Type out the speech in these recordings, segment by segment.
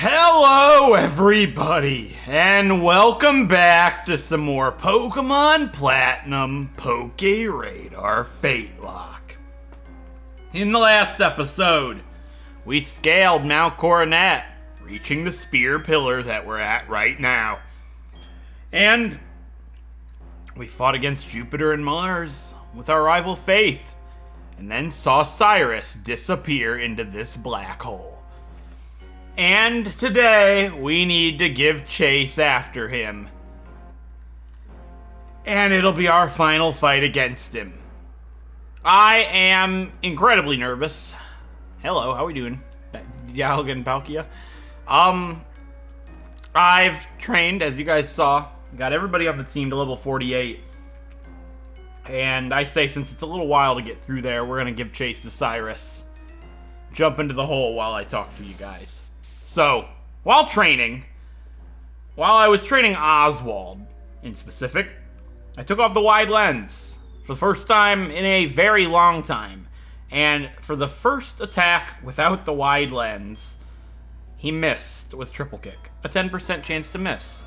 Hello everybody, and welcome back to some more Pokemon Platinum PokéRadar FateLocke. In the last episode, we scaled Mount Coronet, reaching the spear pillar that we're at right now. And we fought against Jupiter and Mars with our rival Faith, and then saw Cyrus disappear into this black hole. And today, we need to give chase after him. And it'll be our final fight against him. I am incredibly nervous. Hello, how we doing? Dialgan Palkia. I've trained, as you guys saw, got everybody on the team to level 48. And I say, since it's a little while to get through there, we're gonna give chase to Cyrus. Jump into the hole while I talk to you guys. So, while I was training Oswald in specific, I took off the wide lens for the first time in a very long time. And for the first attack without the wide lens, he missed with triple kick. A 10% chance to miss.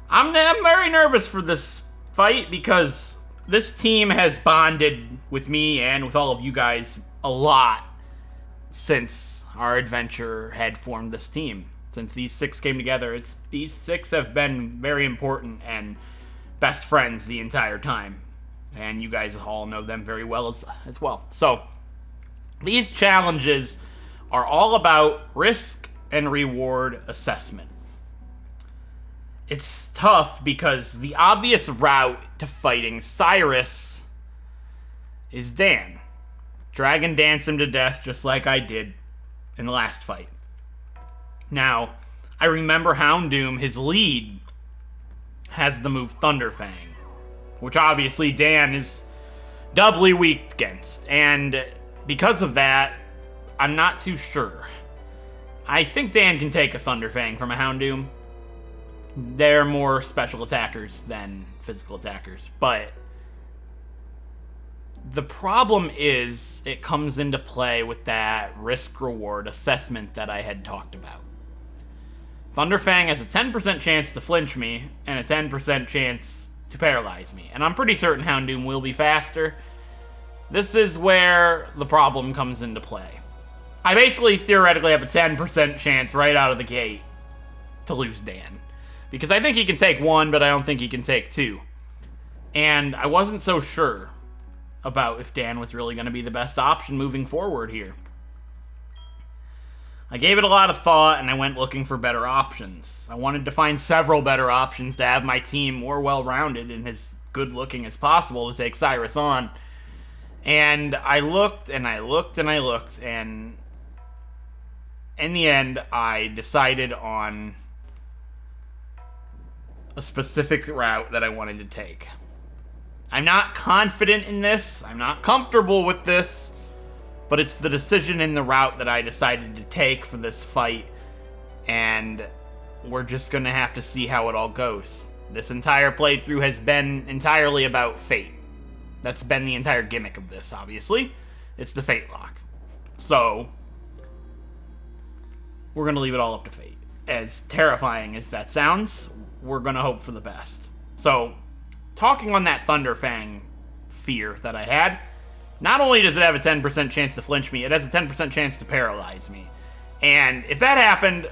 I'm very nervous for this fight because this team has bonded with me and with all of you guys a lot since our adventure had formed this team. Since these six came together, these six have been very important and best friends the entire time. And you guys all know them very well as well. So, these challenges are all about risk and reward assessment. It's tough because the obvious route to fighting Cyrus is Dan. Dragon dance him to death just like I did in the last fight. Now, I remember Houndoom, his lead, has the move Thunderfang, which obviously Dan is doubly weak against, and because of that, I'm not too sure. I think Dan can take a Thunderfang from a Houndoom. They're more special attackers than physical attackers, but the problem is it comes into play with that risk-reward assessment that I had talked about. Thunderfang has a 10% chance to flinch me and a 10% chance to paralyze me, and I'm pretty certain Houndoom will be faster. This is where the problem comes into play. I basically theoretically have a 10% chance right out of the gate to lose Dan, because I think he can take one, but I don't think he can take two. And I wasn't so sure about if Dan was really going to be the best option moving forward here. I gave it a lot of thought, and I went looking for better options. I wanted to find several better options to have my team more well-rounded and as good-looking as possible to take Cyrus on. And I looked, and I looked, and I looked, and in the end, I decided on a specific route that I wanted to take. I'm not confident in this, I'm not comfortable with this, but it's the decision in the route that I decided to take for this fight, and we're just gonna have to see how it all goes. This entire playthrough has been entirely about fate. That's been the entire gimmick of this, obviously. It's the FateLocke. So, we're gonna leave it all up to fate. As terrifying as that sounds, we're gonna hope for the best. So, talking on that Thunderfang fear that I had, not only does it have a 10% chance to flinch me, it has a 10% chance to paralyze me. And if that happened,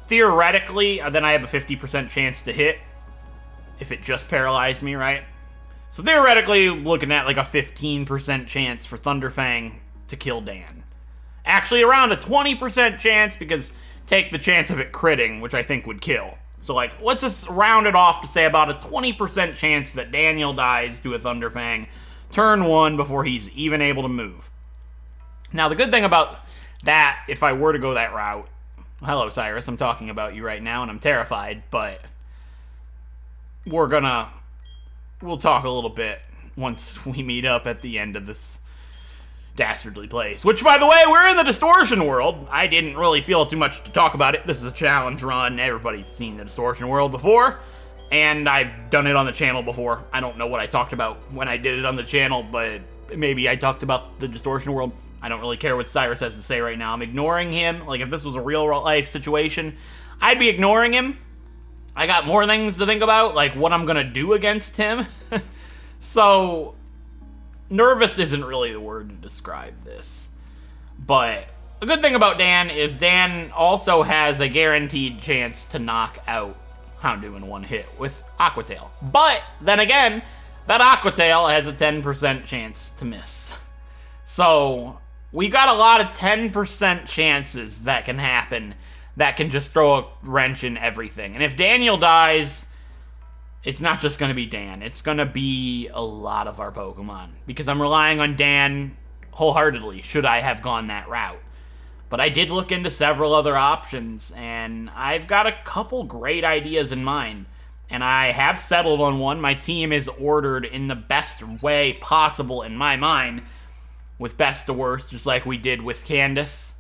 theoretically, then I have a 50% chance to hit if it just paralyzed me, right? So theoretically, looking at like a 15% chance for Thunderfang to kill Dan. Actually, around a 20% chance, because take the chance of it critting, which I think would kill. So, like, let's just round it off to say about a 20% chance that Daniel dies to a Thunderfang turn one before he's even able to move. Now, the good thing about that, if I were to go that route... Hello, Cyrus, I'm talking about you right now, and I'm terrified, but we'll talk a little bit once we meet up at the end of this dastardly place. Which, by the way, we're in the Distortion World. I didn't really feel too much to talk about it. This is a challenge run. Everybody's seen the Distortion World before, and I've done it on the channel before. I don't know what I talked about when I did it on the channel, but maybe I talked about the Distortion World. I don't really care what Cyrus has to say right now. I'm ignoring him. Like, if this was a real-life situation, I'd be ignoring him. I got more things to think about, like what I'm gonna do against him. So, nervous isn't really the word to describe this. But a good thing about Dan is Dan also has a guaranteed chance to knock out Houndoom in one hit with Aqua Tail. But, then again, that Aqua Tail has a 10% chance to miss. So, we got a lot of 10% chances that can happen that can just throw a wrench in everything. And if Daniel dies, it's not just going to be Dan. It's going to be a lot of our Pokemon. Because I'm relying on Dan wholeheartedly, should I have gone that route. But I did look into several other options, and I've got a couple great ideas in mind. And I have settled on one. My team is ordered in the best way possible in my mind, with best to worst, just like we did with Candace.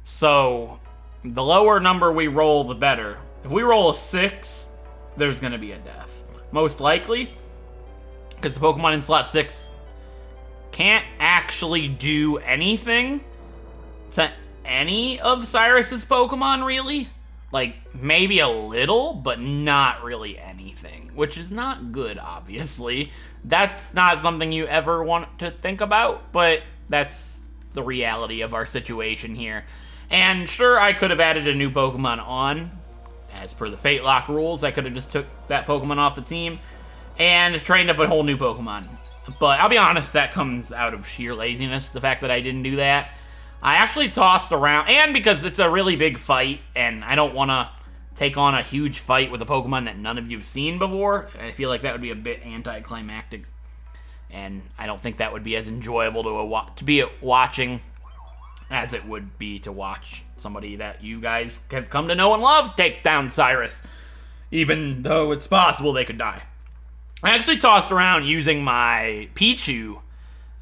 So, the lower number we roll, the better. If we roll a 6, there's going to be a death. Most likely, because the Pokemon in slot 6 can't actually do anything to any of Cyrus's Pokemon, really. Like, maybe a little, but not really anything. Which is not good, obviously. That's not something you ever want to think about, but that's the reality of our situation here. And sure, I could have added a new Pokemon on. As per the FateLocke rules, I could have just took that Pokemon off the team and trained up a whole new Pokemon. But I'll be honest, that comes out of sheer laziness, the fact that I didn't do that. I actually tossed around, and because it's a really big fight, and I don't want to take on a huge fight with a Pokemon that none of you have seen before. I feel like that would be a bit anticlimactic, and I don't think that would be as enjoyable to be watching as it would be to watch somebody that you guys have come to know and love take down Cyrus, even though it's possible they could die. I actually tossed around using my Pichu,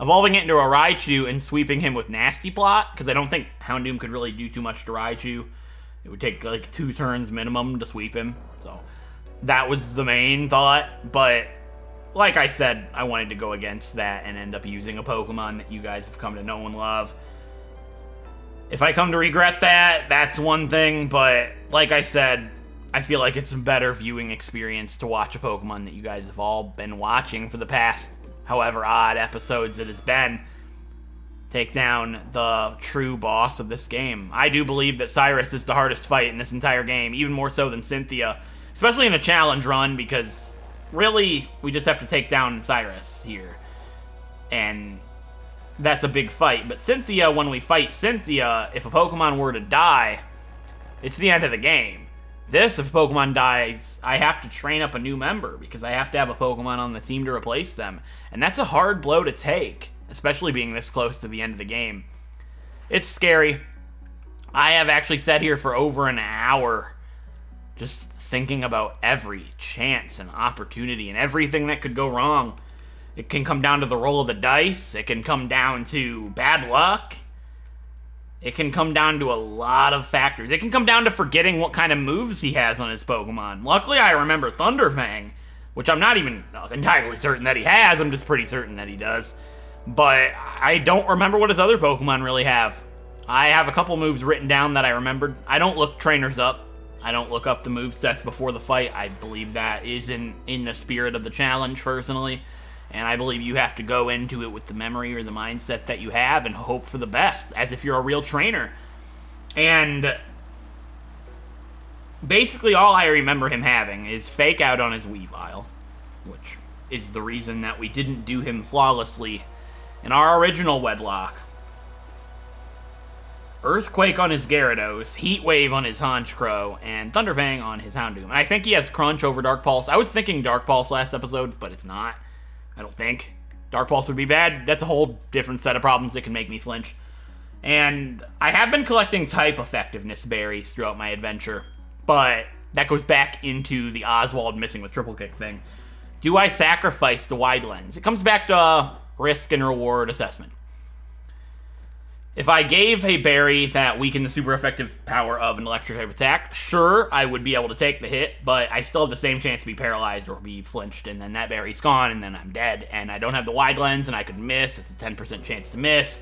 evolving it into a Raichu and sweeping him with Nasty Plot, because I don't think Houndoom could really do too much to Raichu. It would take like 2 turns minimum to sweep him, so that was the main thought. But like I said, I wanted to go against that and end up using a Pokemon that you guys have come to know and love. If I come to regret that, that's one thing, but like I said, I feel like it's a better viewing experience to watch a Pokemon that you guys have all been watching for the past however odd episodes it has been take down the true boss of this game. I do believe that Cyrus is the hardest fight in this entire game, even more so than Cynthia, especially in a challenge run, because really, we just have to take down Cyrus here. And that's a big fight. But Cynthia, when we fight Cynthia, if a Pokemon were to die, it's the end of the game. This, if a Pokemon dies, I have to train up a new member because I have to have a Pokemon on the team to replace them. And that's a hard blow to take, especially being this close to the end of the game. It's scary. I have actually sat here for over an hour just thinking about every chance and opportunity and everything that could go wrong. It can come down to the roll of the dice. It can come down to bad luck. It can come down to a lot of factors. It can come down to forgetting what kind of moves he has on his Pokemon. Luckily, I remember Thunderfang, which I'm not even entirely certain that he has. I'm just pretty certain that he does. But I don't remember what his other Pokemon really have. I have a couple moves written down that I remembered. I don't look trainers up. I don't look up the movesets before the fight. I believe that is in the spirit of the challenge, personally. And I believe you have to go into it with the memory or the mindset that you have and hope for the best, as if you're a real trainer. And basically all I remember him having is Fake Out on his Weavile, which is the reason that we didn't do him flawlessly in our original Wedlocke. Earthquake on his Gyarados, Heat Wave on his Honchkrow, and Thunderfang on his Houndoom. And I think he has Crunch over Dark Pulse. I was thinking Dark Pulse last episode, but it's not. I don't think. Dark Pulse would be bad. That's a whole different set of problems that can make me flinch. And I have been collecting type effectiveness berries throughout my adventure, but that goes back into the Oswald missing with triple kick thing. Do I sacrifice the wide lens? It comes back to risk and reward assessment. If I gave a berry that weakened the super effective power of an electric type attack, sure, I would be able to take the hit, but I still have the same chance to be paralyzed or be flinched, and then that berry's gone, and then I'm dead, and I don't have the wide lens, and I could miss. It's a 10% chance to miss.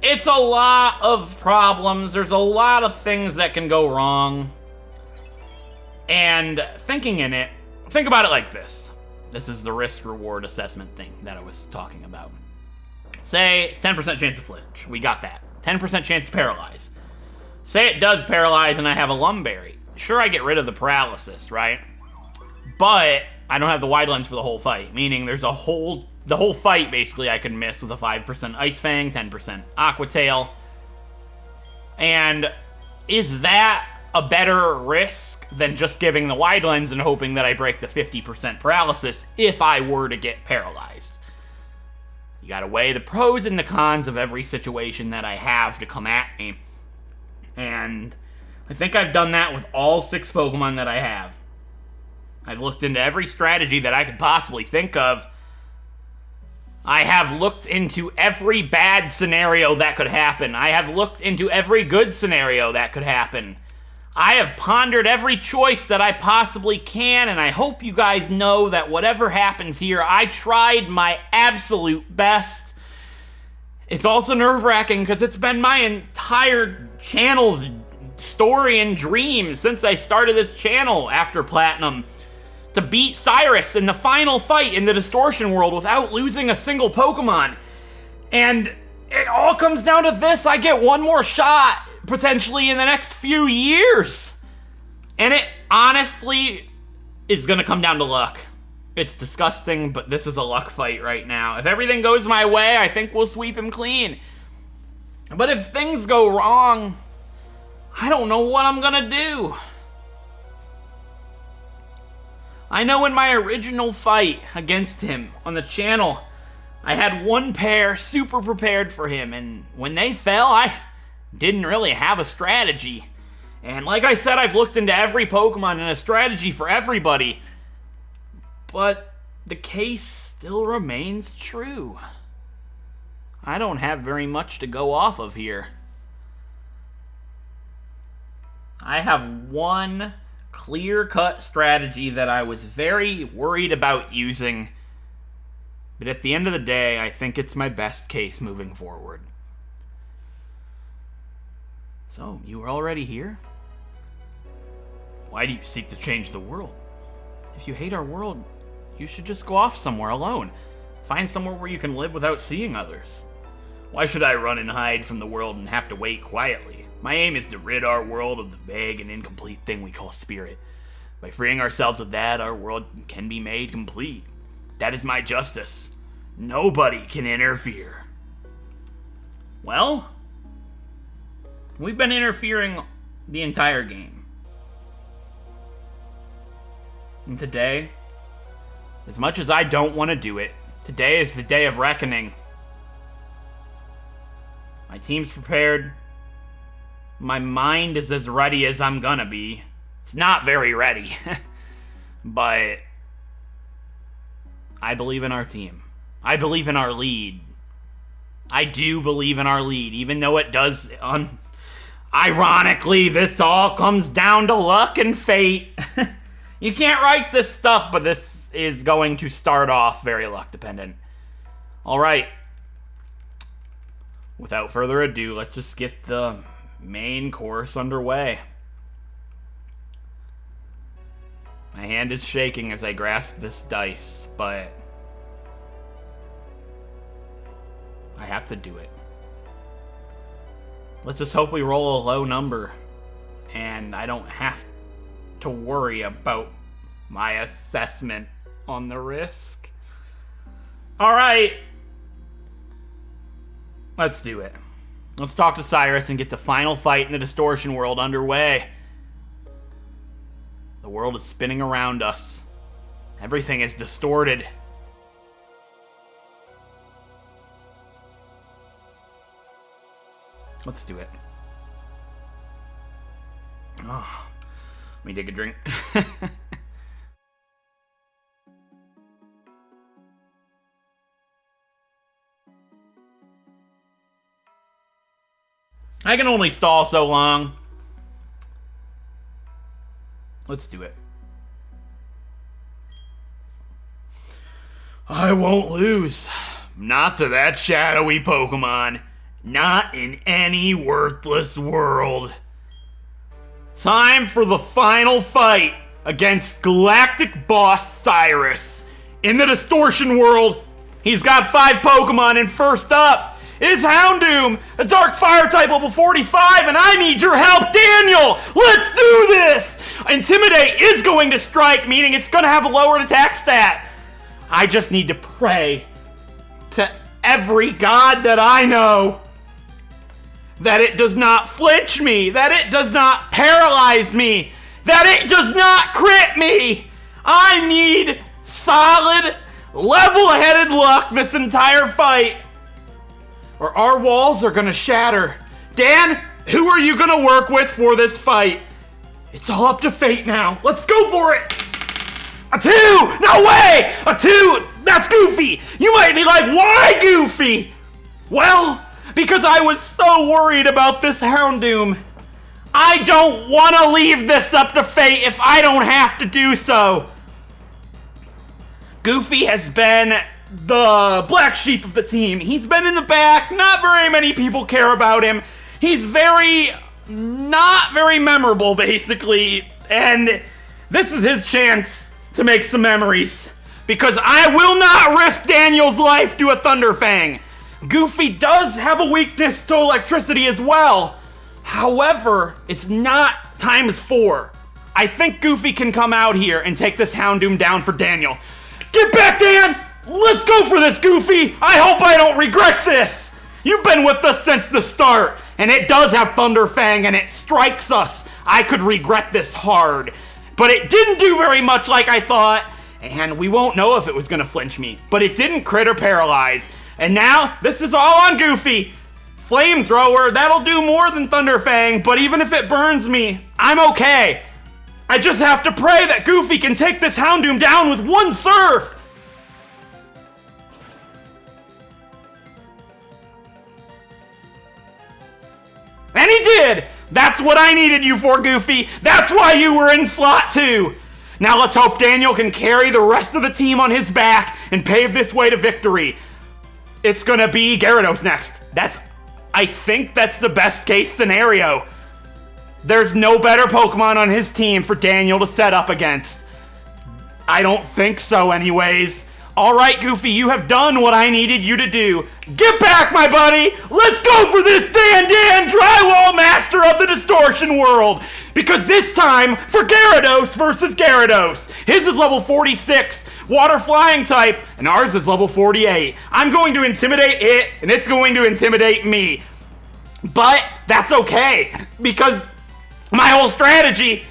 It's a lot of problems. There's a lot of things that can go wrong. And thinking in it, think about it like this. This is the risk-reward assessment thing that I was talking about. Say it's 10% chance to flinch. We got that. 10% chance to paralyze. Say it does paralyze and I have a Lumberry. Sure, I get rid of the paralysis, right? But I don't have the wide lens for the whole fight, meaning there's the whole fight basically I could miss with a 5% Ice Fang, 10% Aqua Tail. And is that a better risk than just giving the wide lens and hoping that I break the 50% paralysis if I were to get paralyzed? You gotta weigh the pros and the cons of every situation that I have to come at me. And I think I've done that with all 6 Pokemon that I have. I've looked into every strategy that I could possibly think of. I have looked into every bad scenario that could happen. I have looked into every good scenario that could happen. I have pondered every choice that I possibly can, and I hope you guys know that whatever happens here, I tried my absolute best. It's also nerve-wracking because it's been my entire channel's story and dream since I started this channel after Platinum to beat Cyrus in the final fight in the Distortion World without losing a single Pokemon. And it all comes down to this. I get one more shot potentially in the next few years. And it honestly is gonna come down to luck. It's disgusting, but this is a luck fight right now. If everything goes my way, I think we'll sweep him clean. But if things go wrong, I don't know what I'm gonna do. I know in my original fight against him on the channel, I had one pair super prepared for him, and when they fell, I didn't really have a strategy. And like I said, I've looked into every Pokemon and a strategy for everybody. But the case still remains true. I don't have very much to go off of here. I have one clear-cut strategy that I was very worried about using. But at the end of the day, I think it's my best case moving forward. So, you are already here? Why do you seek to change the world? If you hate our world, you should just go off somewhere alone. Find somewhere where you can live without seeing others. Why should I run and hide from the world and have to wait quietly? My aim is to rid our world of the vague and incomplete thing we call spirit. By freeing ourselves of that, our world can be made complete. That is my justice. Nobody can interfere. Well, we've been interfering the entire game. And today, as much as I don't want to do it, today is the day of reckoning. My team's prepared. My mind is as ready as I'm gonna be. It's not very ready. But I believe in our team. I believe in our lead. I do believe in our lead, even though it does... Ironically, this all comes down to luck and fate. You can't write this stuff, but this is going to start off very luck dependent. Alright. Without further ado, let's just get the main course underway. My hand is shaking as I grasp this dice, but I have to do it. Let's just hope we roll a low number and I don't have to worry about my assessment on the risk. Alright. Let's do it. Let's talk to Cyrus and get the final fight in the Distortion World underway. The world is spinning around us. Everything is distorted. Let's do it. Oh, let me take a drink. I can only stall so long. Let's do it. I won't lose. Not to that shadowy Pokemon. Not in any worthless world. Time for the final fight against Galactic Boss Cyrus. In the Distortion World, he's got 5 Pokemon, and first up is Houndoom, a Dark Fire type level 45, and I need your help, Daniel! Let's do this! Intimidate is going to strike, meaning it's going to have a lowered attack stat. I just need to pray to every god that I know that it does not flinch me, that it does not paralyze me, that it does not crit me. I need solid, level-headed luck this entire fight, or our walls are gonna shatter. Dan, who are you gonna work with for this fight? It's all up to fate now. Let's go for it. A 2! No way! A 2! That's Goofy! You might be like, why Goofy? Well, because I was so worried about this Houndoom. I don't want to leave this up to fate if I don't have to do so. Goofy has been the black sheep of the team. He's been in the back. Not very many people care about him. He's not very memorable, basically. And this is his chance to make some memories, because I will not risk Daniel's life to a Thunderfang. Goofy does have a weakness to electricity as well. However, it's not ×4. I think Goofy can come out here and take this Houndoom down for Daniel. Get back, Dan! Let's go for this, Goofy! I hope I don't regret this! You've been with us since the start, and it does have Thunderfang, and it strikes us. I could regret this hard. But it didn't do very much like I thought, and we won't know if it was gonna flinch me. But it didn't crit or paralyze. And now, this is all on Goofy. Flamethrower, that'll do more than Thunderfang, but even if it burns me, I'm okay. I just have to pray that Goofy can take this Houndoom down with one surf. And he did! That's what I needed you for, Goofy. That's why you were in slot 2. Now let's hope Daniel can carry the rest of the team on his back and pave this way to victory. It's gonna be Gyarados next. I think that's the best case scenario. There's no better Pokemon on his team for Daniel to set up against. I don't think so anyways. Alright, Goofy, you have done what I needed you to do. Get back, my buddy! Let's go for this Dan Drywall Master of the Distortion World! Because this time, for Gyarados versus Gyarados. His is level 46, Water Flying type, and ours is level 48. I'm going to intimidate it, and it's going to intimidate me. But that's okay, because my whole strategy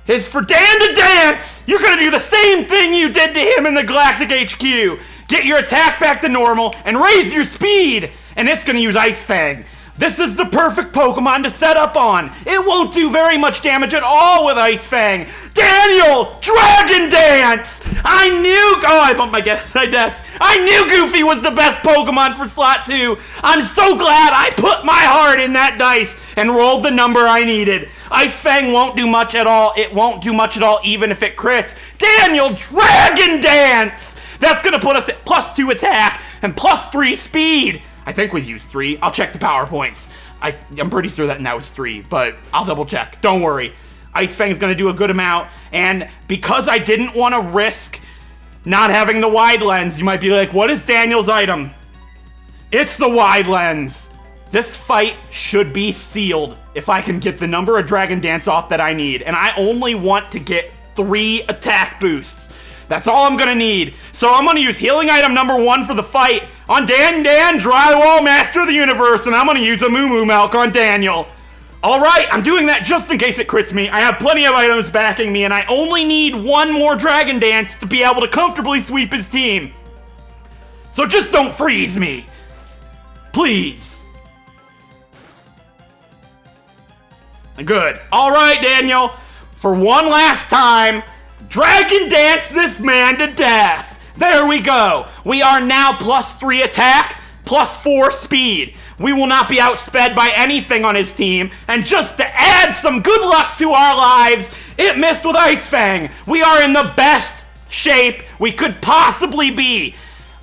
is for Dan to dance! You're gonna do the same thing you did to him in the Galactic HQ. Get your attack back to normal and raise your speed! And it's gonna use Ice Fang. This is the perfect Pokemon to set up on. It won't do very much damage at all with Ice Fang. Daniel! Dragon Dance! I bumped my desk. I knew Goofy was the best Pokemon for slot 2. I'm so glad I put my heart in that dice and rolled the number I needed. Ice Fang won't do much at all. It won't do much at all even if it crits. Daniel, Dragon Dance! That's gonna put us at +2 attack and +3 speed. I think we've used 3. I'll check the PowerPoints. I'm pretty sure that was 3, but I'll double check. Don't worry. Ice Fang's gonna do a good amount, and because I didn't want to risk not having the wide lens, you might be like, what is Daniel's item? It's the wide lens. This fight should be sealed if I can get the number of Dragon Dance off that I need, and I only want to get 3 attack boosts. That's all I'm gonna need. So I'm gonna use healing item number 1 for the fight on Dan, Drywall Master of the Universe, and I'm gonna use a Moo Moo Milk on Daniel. Alright, I'm doing that just in case it crits me. I have plenty of items backing me, and I only need 1 more Dragon Dance to be able to comfortably sweep his team. So just don't freeze me. Please. Good. Alright, Daniel. For one last time, Dragon Dance this man to death. There we go. We are now +3 attack, +4 speed. We will not be outsped by anything on his team. And just to add some good luck to our lives, it missed with Ice Fang. We are in the best shape we could possibly be.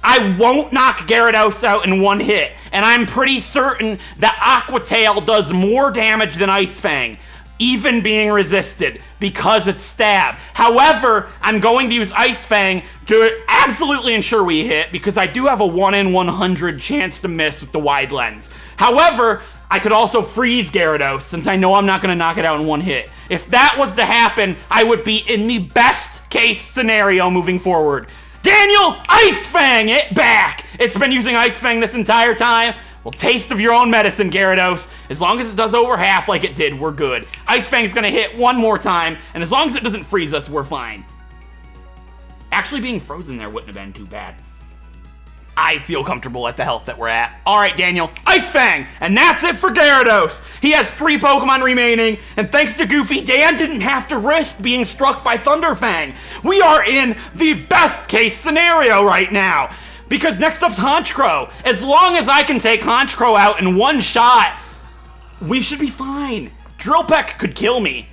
I won't knock Gyarados out in one hit, and I'm pretty certain that Aqua Tail does more damage than Ice Fang, even being resisted, because it's stab. However, I'm going to use Ice Fang to absolutely ensure we hit, because I do have a 1 in 100 chance to miss with the wide lens. However, I could also freeze Gyarados, since I know I'm not going to knock it out in one hit. If that was to happen, I would be in the best case scenario moving forward. Daniel, Ice Fang it back! It's been using Ice Fang this entire time. Well, taste of your own medicine, Gyarados. As long as it does over half like it did, we're good. Ice Fang's gonna hit one more time, and as long as it doesn't freeze us, we're fine. Actually, being frozen there wouldn't have been too bad. I feel comfortable at the health that we're at. All right, Daniel, Ice Fang, and that's it for Gyarados. He has 3 Pokemon remaining, and thanks to Goofy, Dan didn't have to risk being struck by Thunderfang. We are in the best case scenario right now, because next up's Honchkrow. As long as I can take Honchkrow out in one shot, we should be fine. Drill Peck could kill me,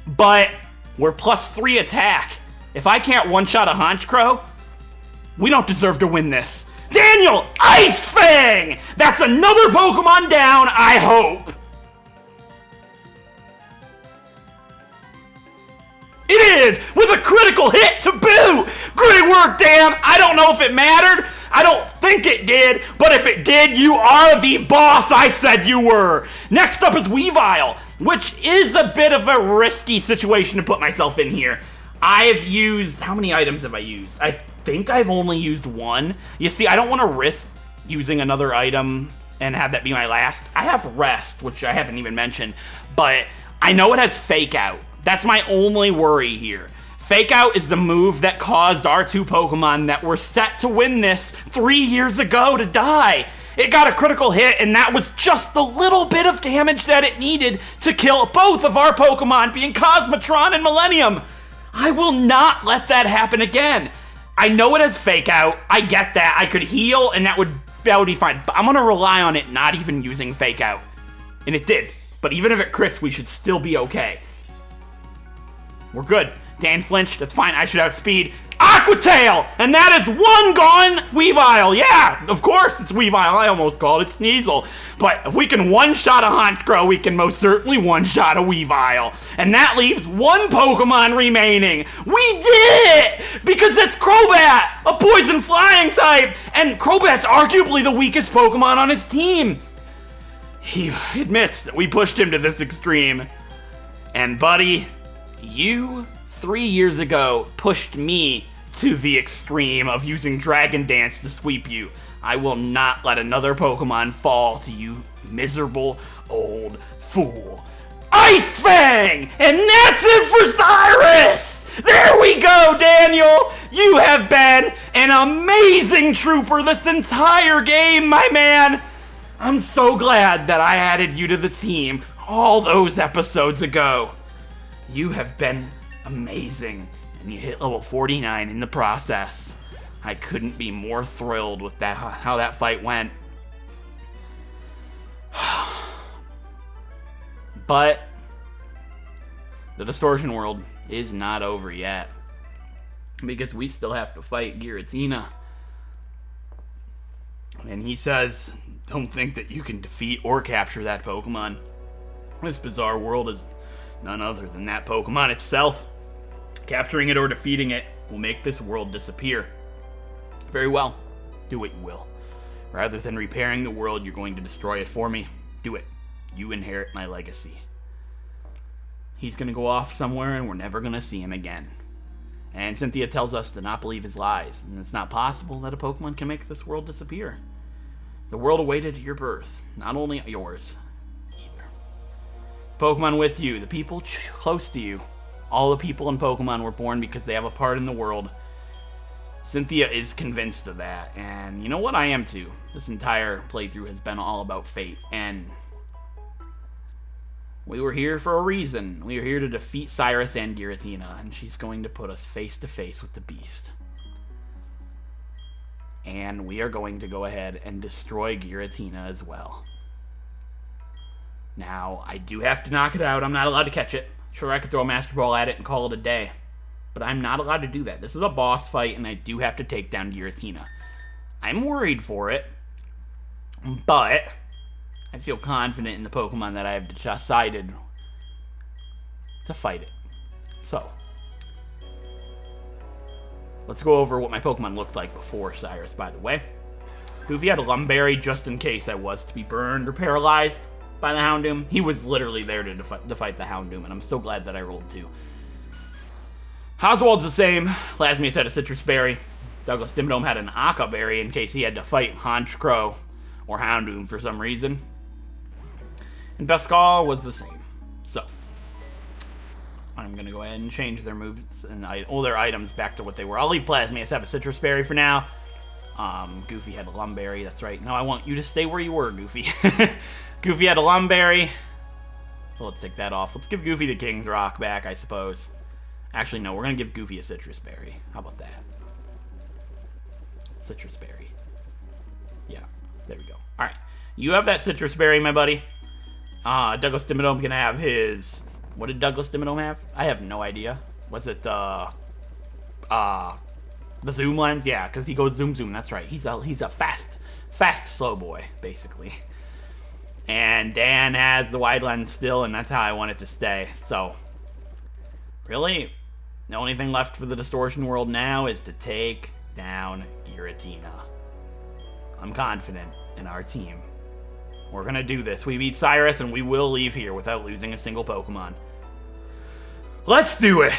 but we're +3 attack. If I can't one-shot a Honchkrow, we don't deserve to win this. Daniel, Ice Fang! That's another Pokemon down, I hope. It is, with a critical hit to boot. Great work, Dan. I don't know if it mattered. I don't think it did, but if it did, you are the boss I said you were. Next up is Weavile, which is a bit of a risky situation to put myself in here. I've used, how many items have I used? I think I've only used 1. You see, I don't want to risk using another item and have that be my last. I have Rest, which I haven't even mentioned, but I know it has Fake Out. That's my only worry here. Fake Out is the move that caused our 2 Pokemon that were set to win this 3 years ago to die. It got a critical hit, and that was just the little bit of damage that it needed to kill both of our Pokemon, being Cosmotron and Millennium. I will not let that happen again. I know it has Fake Out. I get that. I could heal, and that would be fine. But I'm going to rely on it not even using Fake Out. And it did. But even if it crits, we should still be okay. We're good. Dan flinched. That's fine. I should outspeed Aqua Tail! And that is 1 gone Weavile. Yeah, of course it's Weavile. I almost called it Sneasel. But if we can one-shot a Honchkrow, we can most certainly one-shot a Weavile. And that leaves 1 Pokemon remaining. We did it! Because it's Crobat, a poison flying type. And Crobat's arguably the weakest Pokemon on his team. He admits that we pushed him to this extreme. And buddy, you 3 years ago pushed me to the extreme of using Dragon Dance to sweep you. I will not let another Pokemon fall to you, miserable old fool. Ice Fang! And that's it for Cyrus! There we go, Daniel! You have been an amazing trooper this entire game, my man! I'm so glad that I added you to the team all those episodes ago. You have been amazing, and you hit level 49 in the process. I couldn't be more thrilled with that, how that fight went. But the Distortion World is not over yet, because we still have to fight Giratina. And he says, don't think that you can defeat or capture that Pokemon. This bizarre world is none other than that Pokemon itself. Capturing it or defeating it will make this world disappear. Very well. Do what you will. Rather than repairing the world, you're going to destroy it for me. Do it. You inherit my legacy. He's going to go off somewhere and we're never going to see him again. And Cynthia tells us to not believe his lies. And it's not possible that a Pokemon can make this world disappear. The world awaited your birth. Not only yours, either. The Pokemon with you, the people close to you, all the people in Pokemon were born because they have a part in the world. Cynthia is convinced of that, and you know what? I am too. This entire playthrough has been all about fate, and we were here for a reason. We were here to defeat Cyrus and Giratina, and she's going to put us face to face with the beast. And we are going to go ahead and destroy Giratina as well. Now, I do have to knock it out. I'm not allowed to catch it. Sure, I could throw a Master Ball at it and call it a day. But I'm not allowed to do that. This is a boss fight, and I do have to take down Giratina. I'm worried for it, but I feel confident in the Pokemon that I have decided to fight it. So, let's go over what my Pokemon looked like before Cyrus, by the way. Goofy had a Lumberry just in case I was to be burned or paralyzed by the Houndoom. He was literally there to fight the Houndoom, and I'm so glad that I rolled 2. Oswald's the same. Lasmius had a Citrus Berry. Douglas Dimmadome had an Aka Berry in case he had to fight Honchkrow or Houndoom for some reason. And Beskal was the same. So, I'm going to go ahead and change their moves and all their items back to what they were. I'll leave Plasmius have a Citrus Berry for now. Goofy had a Lumberry, that's right. No, I want you to stay where you were, Goofy. Goofy had a Lumberry. So let's take that off. Let's give Goofy the King's Rock back, I suppose. Actually, no, we're going to give Goofy a Citrus Berry. How about that? Citrus Berry. Yeah, there we go. All right, you have that Citrus Berry, my buddy. Douglas Dimmadome can have his... What did Douglas Dimmadome have? I have no idea. Was it the zoom lens? Yeah, because he goes zoom zoom. That's right. He's a fast slow boy, basically. And Dan has the wide lens still, and that's how I want it to stay. So, really, the only thing left for the Distortion World now is to take down Giratina. I'm confident in our team. We're going to do this. We beat Cyrus, and we will leave here without losing a single Pokemon. Let's do it!